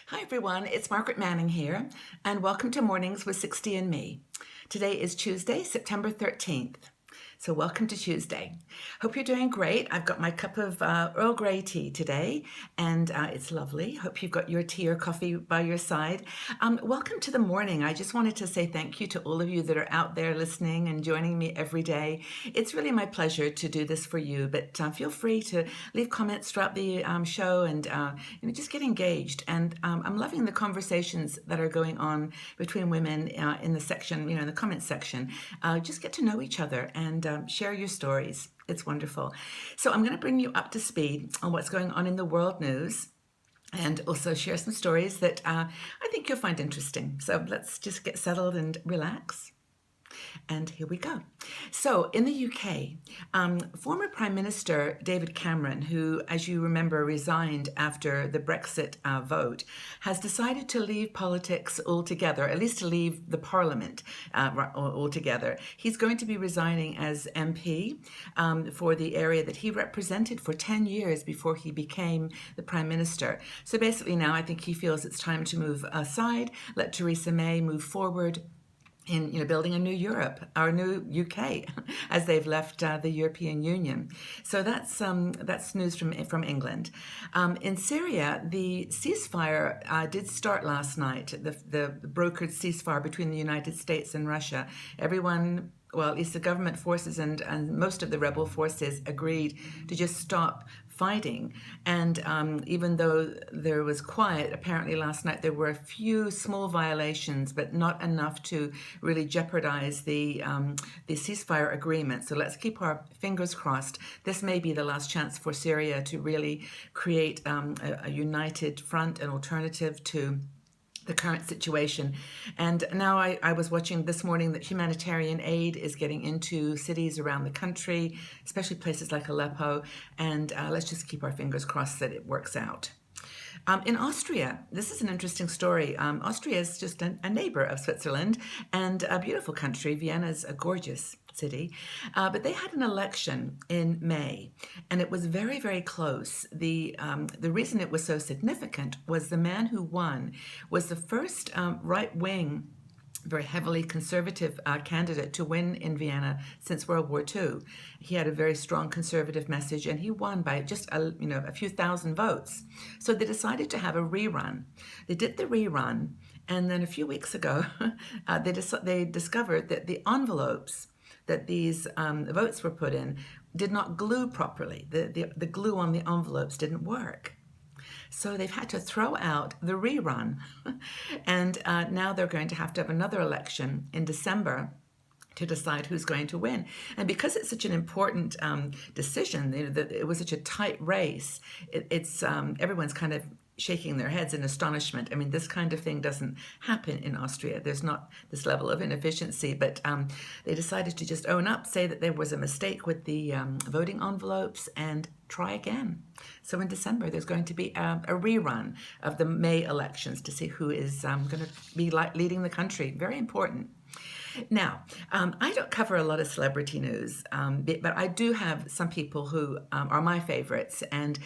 Hi everyone, it's Margaret Manning here, and welcome to Mornings with 60 and Me. Today is Tuesday, September 13th. So welcome to Tuesday. Hope you're doing great. I've got my cup of Earl Grey tea today, and it's lovely. Hope you've got your tea or coffee by your side. Welcome to the morning. I just wanted to say thank you to all of you that are out there listening and joining me every day. It's really my pleasure to do this for you, but feel free to leave comments throughout the show and just get engaged. And I'm loving the conversations that are going on between women in the section, in the comments section. Just get to know each other and share your stories. It's wonderful. So I'm going to bring you up to speed on what's going on in the world news and also share some stories that I think you'll find interesting. So let's just get settled and relax. And here we go. So in the UK, former Prime Minister David Cameron, who, as you remember, resigned after the Brexit vote, has decided to leave politics altogether, at least to leave the Parliament altogether. He's going to be resigning as MP for the area that he represented for 10 years before he became the Prime Minister. So basically now I think he feels it's time to move aside, let Theresa May move forward in building a new Europe, our new UK, as they've left the European Union. So that's news from England. In Syria, the ceasefire did start last night. The brokered ceasefire between the United States and Russia. Everyone, well, at least the government forces and most of the rebel forces agreed to just stop fighting. And even though there was quiet, apparently last night there were a few small violations, but not enough to really jeopardize the ceasefire agreement. So let's keep our fingers crossed. This may be the last chance for Syria to really create a united front, an alternative to the current situation. And now I was watching this morning that humanitarian aid is getting into cities around the country, especially places like Aleppo, and let's just keep our fingers crossed that it works out. In Austria, this is an interesting story. Austria is just a neighbor of Switzerland and a beautiful country. Vienna's a gorgeous city, but they had an election in May, and it was very, very close. The reason it was so significant was the man who won was the first right-wing, very heavily conservative candidate to win in Vienna since World War II. He had a very strong conservative message, and he won by just a few thousand votes. So they decided to have a rerun. They did the rerun, and then a few weeks ago, they discovered that the envelopes that these votes were put in did not glue properly. The glue on the envelopes didn't work. So they've had to throw out the rerun. And now they're going to have another election in December to decide who's going to win. And because it's such an important decision, it was such a tight race, it's everyone's kind of shaking their heads in astonishment. I mean, this kind of thing doesn't happen in Austria. There's not this level of inefficiency, but they decided to just own up, say that there was a mistake with the voting envelopes, and try again. So in December, there's going to be a rerun of the May elections to see who is going to be leading the country. Very important. Now, I don't cover a lot of celebrity news, but I do have some people who are my favorites, and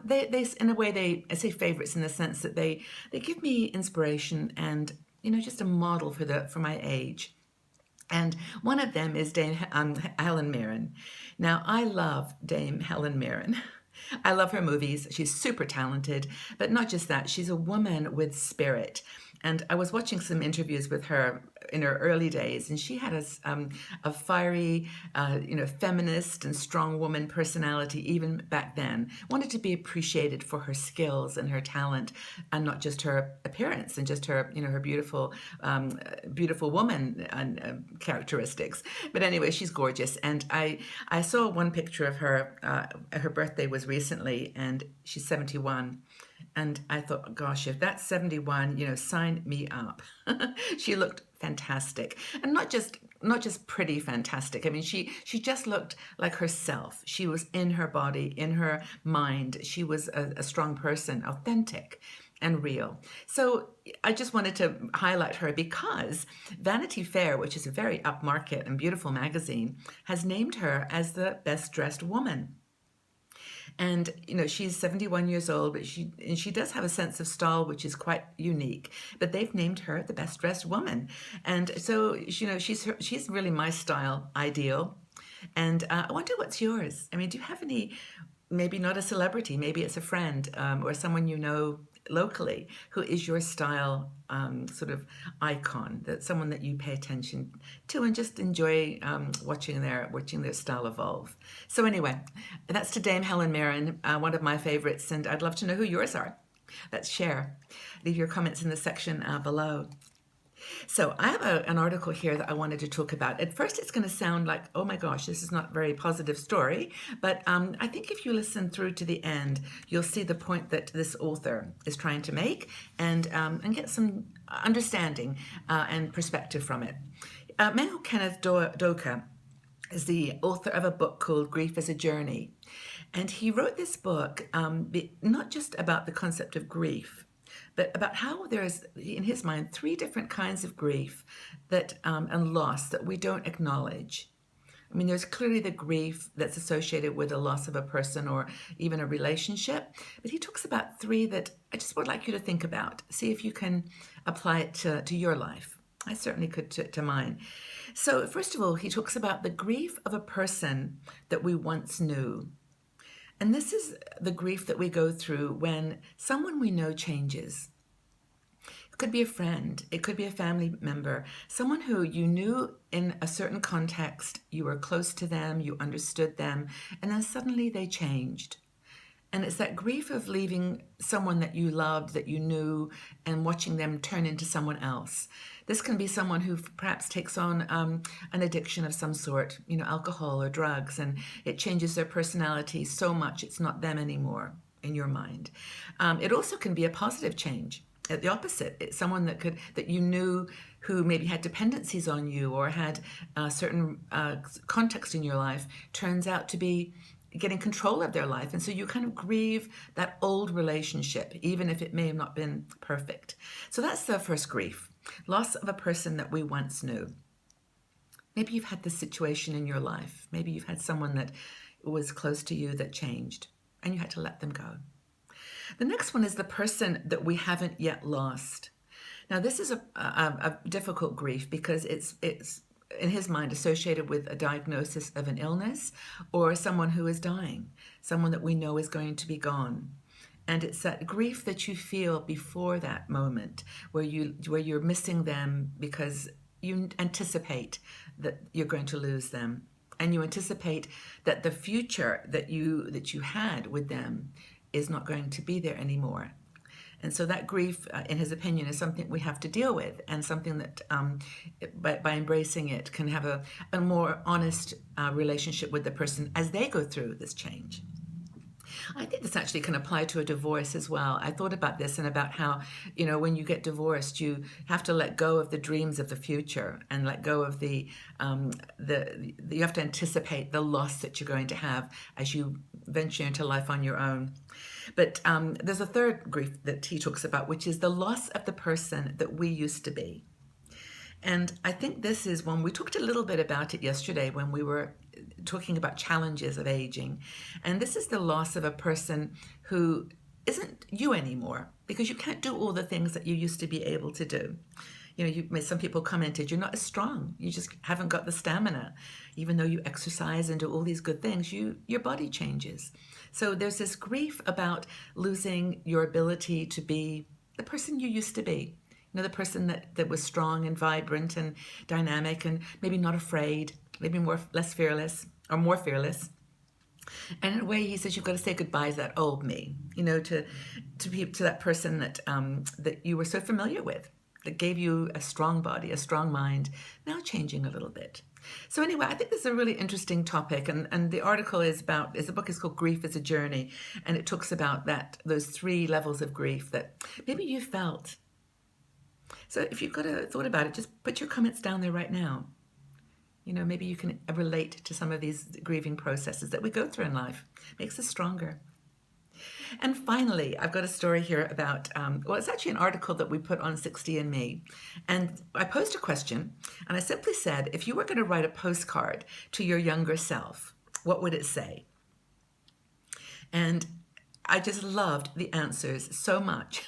they in a way, I say favorites in the sense that they give me inspiration and just a model for my age. And one of them is Dame Helen Mirren. Now, I love Dame Helen Mirren. I love her movies. She's super talented, but not just that. She's a woman with spirit. And I was watching some interviews with her in her early days, and she had a fiery, feminist and strong woman personality even back then. Wanted to be appreciated for her skills and her talent, and not just her appearance and just her, her beautiful woman characteristics. But anyway, she's gorgeous. And I saw one picture of her. Her birthday was recently, and she's 71. And I thought, gosh, if that's 71, sign me up. She looked fantastic, and not just pretty fantastic. I mean, she just looked like herself. She was in her body, in her mind. She was a strong person, authentic and real. So I just wanted to highlight her because Vanity Fair, which is a very upmarket and beautiful magazine, has named her as the best dressed woman. And she's 71 years old, but she does have a sense of style which is quite unique. But they've named her the best dressed woman, and so she's really my style ideal. And I wonder what's yours. I mean, do you have any? Maybe not a celebrity, maybe it's a friend or someone you know locally who is your style sort of icon, that someone that you pay attention to and just enjoy watching their style evolve. So anyway, that's to Dame Helen Mirren, one of my favorites, and I'd love to know who yours are. Let's share. Leave your comments in the section below. So I have an article here that I wanted to talk about. At first, it's going to sound like, oh my gosh, this is not a very positive story. But I think if you listen through to the end, you'll see the point that this author is trying to make and get some understanding and perspective from it. Mel Kenneth Doka is the author of a book called Grief as a Journey. And he wrote this book not just about the concept of grief, but about how there's, in his mind, three different kinds of grief that and loss that we don't acknowledge. I mean, there's clearly the grief that's associated with the loss of a person or even a relationship, but he talks about three that I just would like you to think about. See if you can apply it to your life. I certainly could to mine. So first of all, he talks about the grief of a person that we once knew. And this is the grief that we go through when someone we know changes. It could be a friend, it could be a family member, someone who you knew in a certain context, you were close to them, you understood them, and then suddenly they changed. And it's that grief of leaving someone that you loved, that you knew, and watching them turn into someone else. This can be someone who perhaps takes on an addiction of some sort, alcohol or drugs, and it changes their personality so much it's not them anymore in your mind. It also can be a positive change. At the opposite, it's someone that you knew who maybe had dependencies on you or had a certain context in your life turns out to be getting control of their life. And so you kind of grieve that old relationship, even if it may have not been perfect. So that's the first grief, loss of a person that we once knew. Maybe you've had this situation in your life. Maybe you've had someone that was close to you that changed and you had to let them go. The next one is the person that we haven't yet lost. Now, this is a difficult grief because it's in his mind associated with a diagnosis of an illness or someone who is dying, someone that we know is going to be gone. And it's that grief that you feel before that moment where you're missing them because you anticipate that you're going to lose them, and you anticipate that the future that you had with them is not going to be there anymore. And so that grief, in his opinion, is something we have to deal with, and something that by embracing it can have a more honest relationship with the person as they go through this change. I think this actually can apply to a divorce as well. I thought about this and about how, when you get divorced, you have to let go of the dreams of the future and let go of you have to anticipate the loss that you're going to have as you venture into life on your own. But there's a third grief that he talks about, which is the loss of the person that we used to be. And I think this is one, we talked a little bit about it yesterday when we were talking about challenges of aging. And this is the loss of a person who isn't you anymore, because you can't do all the things that you used to be able to do. Some people commented, you're not as strong. You just haven't got the stamina. Even though you exercise and do all these good things, your body changes. So there's this grief about losing your ability to be the person you used to be. The person that was strong and vibrant and dynamic and maybe not afraid, maybe less fearless or more fearless. And in a way, he says you've got to say goodbye to that old me, to that person that you were so familiar with, that gave you a strong body, a strong mind, now changing a little bit. So anyway, I think this is a really interesting topic, and the article the book is called Grief as a Journey, and it talks about those three levels of grief that maybe you felt. So if you've got a thought about it, just put your comments down there right now. Maybe you can relate to some of these grieving processes that we go through in life. Makes us stronger. And finally, I've got a story here about, it's actually an article that we put on 60andMe. And I posed a question, and I simply said, if you were going to write a postcard to your younger self, what would it say? And I just loved the answers so much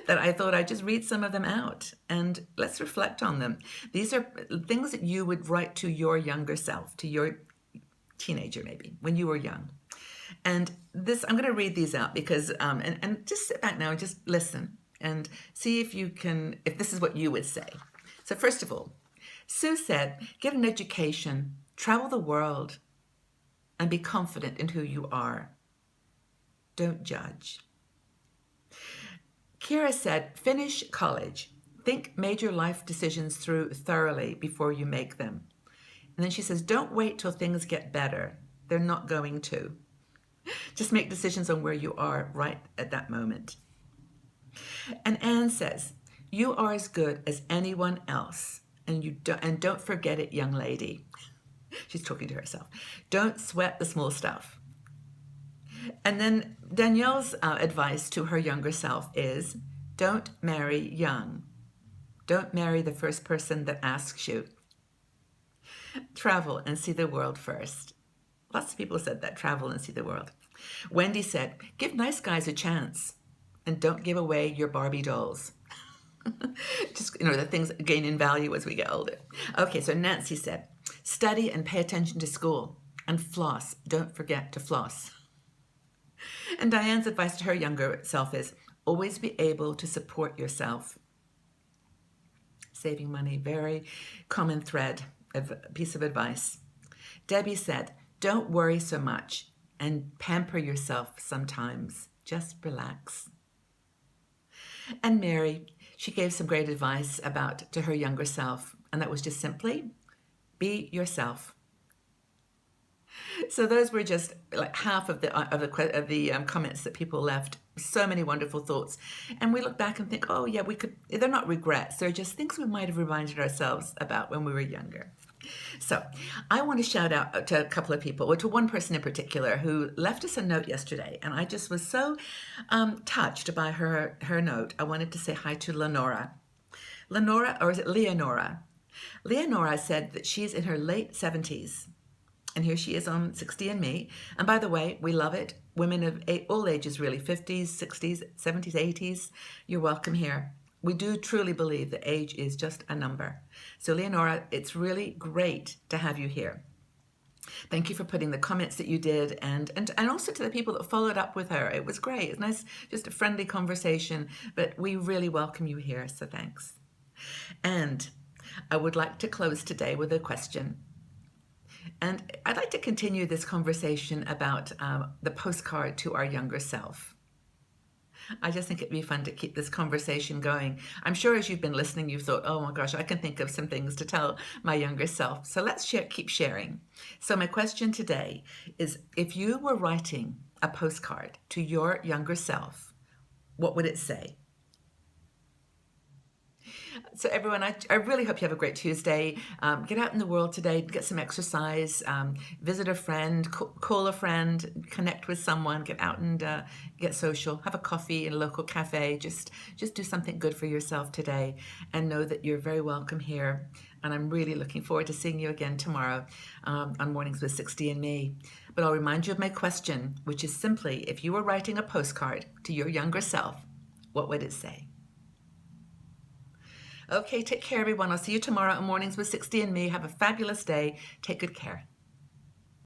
that I thought I'd just read some of them out and let's reflect on them. These are things that you would write to your younger self, to your teenager maybe, when you were young. And this, I'm going to read these out because, and just sit back now and just listen and see if you can, if this is what you would say. So first of all, Sue said, get an education, travel the world, and be confident in who you are. Don't judge. Kira said, finish college. Think major life decisions through thoroughly before you make them. And then she says, don't wait till things get better. They're not going to. Just make decisions on where you are right at that moment. And Anne says, you are as good as anyone else. And don't forget it, young lady. She's talking to herself. Don't sweat the small stuff. And then Danielle's advice to her younger self is, don't marry young. Don't marry the first person that asks you. Travel and see the world first. Lots of people said that, travel and see the world. Wendy said, give nice guys a chance and don't give away your Barbie dolls. Just, the things gain in value as we get older. Okay, so Nancy said, study and pay attention to school and floss. Don't forget to floss. And Diane's advice to her younger self is, always be able to support yourself. Saving money, very common thread of a piece of advice. Debbie said, don't worry so much and pamper yourself sometimes. Just relax. And Mary, she gave some great advice to her younger self, and that was just simply, be yourself. So those were just like half of the comments that people left. So many wonderful thoughts, and we look back and think, oh yeah, we could. They're not regrets; they're just things we might have reminded ourselves about when we were younger. So I want to shout out to a couple of people, or to one person in particular who left us a note yesterday, and I just was so touched by her note. I wanted to say hi to Lenora. Lenora, or is it Leonora? Leonora said that she's in her late 70s. And here she is on 60andMe. And by the way, we love it. Women of all ages, really, 50s, 60s, 70s, 80s, you're welcome here. We do truly believe that age is just a number. So Leonora, it's really great to have you here. Thank you for putting the comments that you did, and also to the people that followed up with her. It was great. It's nice, just a friendly conversation, but we really welcome you here, so thanks. And I would like to close today with a question. And I'd like to continue this conversation about the postcard to our younger self. I just think it'd be fun to keep this conversation going. I'm sure as you've been listening, you've thought, oh my gosh, I can think of some things to tell my younger self. So let's keep sharing. So my question today is, if you were writing a postcard to your younger self, what would it say? So everyone, I really hope you have a great Tuesday. Get out in the world today, get some exercise, visit a friend, call a friend, connect with someone, get out and get social, have a coffee in a local cafe. Just do something good for yourself today, and know that you're very welcome here. And I'm really looking forward to seeing you again tomorrow on Mornings with 60andMe. But I'll remind you of my question, which is simply, if you were writing a postcard to your younger self, what would it say? Okay, take care, everyone. I'll see you tomorrow on Mornings with 60andMe. Have a fabulous day. Take good care.